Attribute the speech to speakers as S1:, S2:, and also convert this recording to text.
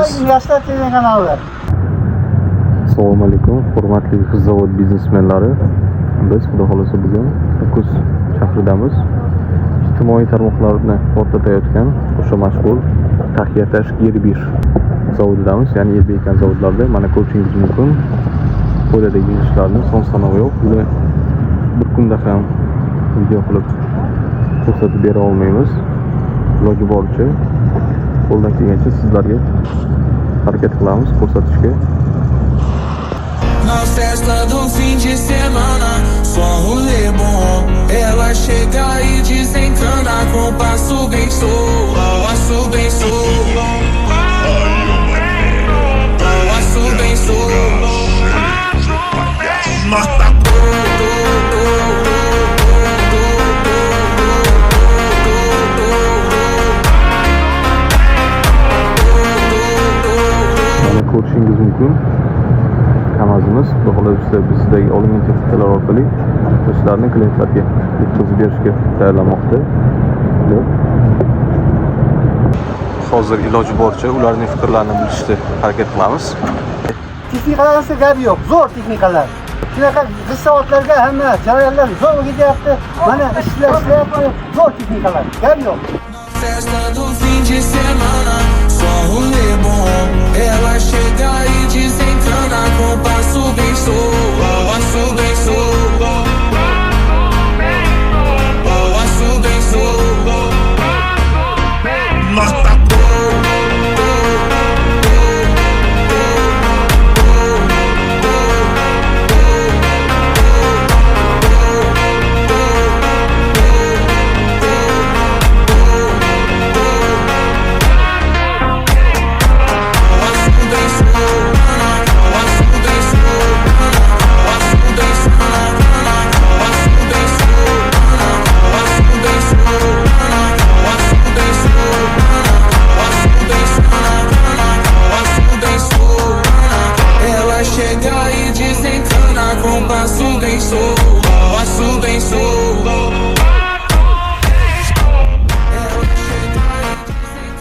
S1: Yoshlar telekanali.
S2: Assalomu alaykum, hurmatli zavod biznesmenlari. Biz xudo xolasa bugun Nukus shahridamiz. Ijtimoiy tarmoqlarni portlatayotgan o'sha mashhur Taxiyatash Gerbir zavodidamiz, ya'ni Elbeykan zavodlarida. Mana ko'rishingiz mumkin. Qo'lidagi ishlarni son sanoq yo'q. Buni bir kunda ham video qilib ko'rsatib bera olmaymiz. Iloji boricha qo'ldan kelgancha sizlarga harakat qilamiz ko'rsatishga.
S3: Na festa do fim de semana, só rolê bom. Ela chega e desencana com passo bem passo bem passo bem mata
S2: Mana ko'rishingiz mumkin. Kamazimiz xudo xolasa bizdagi olingan texnikalar orqali ishlarni klientlarga yetkazib berishga tayyorlanmoqda. Hozir iloji boricha ularning fikrlarini bilishga harakat qilamiz.
S1: Texnikalarga gap yo'q, zo'r texnikalar. Shunaqa soatlarga hamma jarayonlar zo'r ketyapti. Mana ishlayapti, zo'r texnikalar. Gap yo'q.
S3: Festa do fim de semana, só rolê bom. Ela chega e desencana com passo bem passo bem passo bem mata chega e desencana com passo bem passo bem